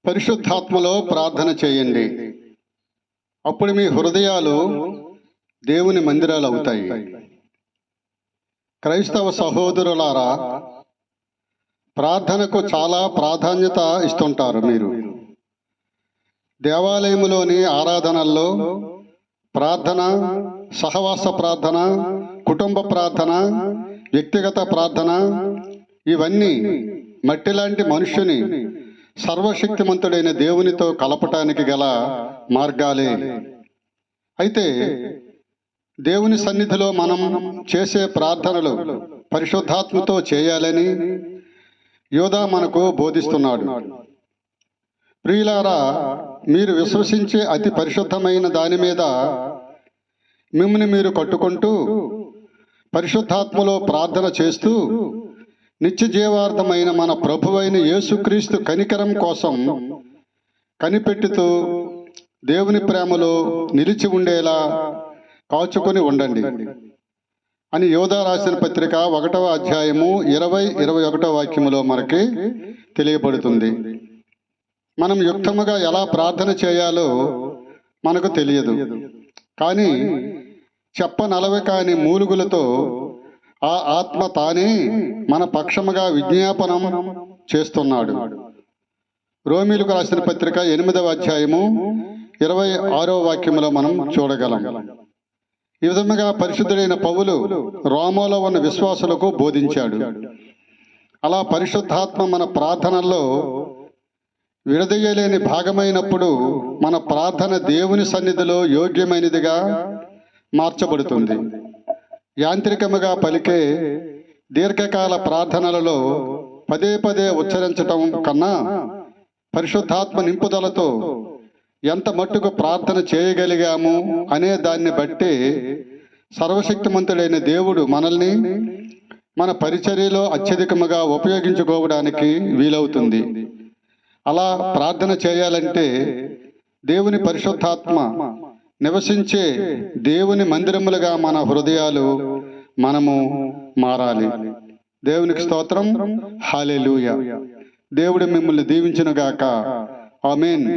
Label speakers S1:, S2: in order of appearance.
S1: పరిశుద్ధాత్మలో ప్రార్థన చేయండి. అప్పుడు మీ హృదయాలు దేవుని మందిరాలు అవుతాయి. క్రైస్తవ సహోదరులారా, ప్రార్థనకు చాలా ప్రాధాన్యత ఇస్తుంటారు. మీరు దేవాలయములోని ఆరాధనల్లో ప్రార్థన, సహవాస ప్రార్థన, కుటుంబ ప్రార్థన, వ్యక్తిగత ప్రార్థన, ఇవన్నీ మట్టిలాంటి మనుష్యుని సర్వశక్తిమంతుడైన దేవునితో కలపటానికి గల మార్గాలే. అయితే దేవుని సన్నిధిలో మనం చేసే ప్రార్థనలు పరిశుద్ధాత్మతో చేయాలని యోధా మనకు బోధిస్తున్నాడు. ప్రియులారా, మీరు విశ్వసించే అతి పరిశుద్ధమైన దాని మీద మిమ్మల్ని మీరు కట్టుకుంటూ పరిశుద్ధాత్మలో ప్రార్థన చేస్తూ నిత్య జీవార్థమైన మన ప్రభువైన యేసుక్రీస్తు కనికరం కోసం కనిపెట్టుతూ దేవుని ప్రేమలో నిలిచి ఉండేలా కాచుకొని ఉండండి అని యోధా రాసిన పత్రిక 1వ అధ్యాయము 20-21 వాక్యములో మనకి తెలియబడుతుంది. మనం యుక్తముగా ఎలా ప్రార్థన చేయాలో మనకు తెలియదు, కానీ చెప్పనలవి కాని మూలుగులతో ఆ ఆత్మ తానే మన పక్షముగా విజ్ఞాపనం చేస్తున్నాడు. రోమీలకు రాసిన పత్రిక 8వ అధ్యాయము 26వ వాక్యములో మనం చూడగలం. ఈ విధముగా పరిశుద్ధుడైన పౌలు రోమాలో ఉన్న విశ్వాసులకు బోధించాడు. అలా పరిశుద్ధాత్మ మన ప్రార్థనల్లో విడదీయలేని భాగమైనప్పుడు మన ప్రార్థన దేవుని సన్నిధిలో యోగ్యమైనదిగా మార్చబడుతుంది. యాంత్రికముగా పలికే దీర్ఘకాల ప్రార్థనలలో పదే పదే ఉచ్చరించటం కన్నా పరిశుద్ధాత్మ నింపుదలతో ఎంత మట్టుకు ప్రార్థన చేయగలిగాము అనే దాన్ని బట్టి సర్వశక్తిమంతుడైన దేవుడు మనల్ని మన పరిచర్యలో అత్యధికముగా ఉపయోగించుకోవడానికి వీలవుతుంది. అలా ప్రార్థన చేయాలంటే దేవుని పరిశుద్ధాత్మ నివసించే దేవుని మందిరములుగా మన హృదయాలు మనము మారాలి. దేవునికి స్తోత్రం. హల్లెలూయా. దేవుడు మిమ్మల్ని దీవించునుగాక. ఆమేన్.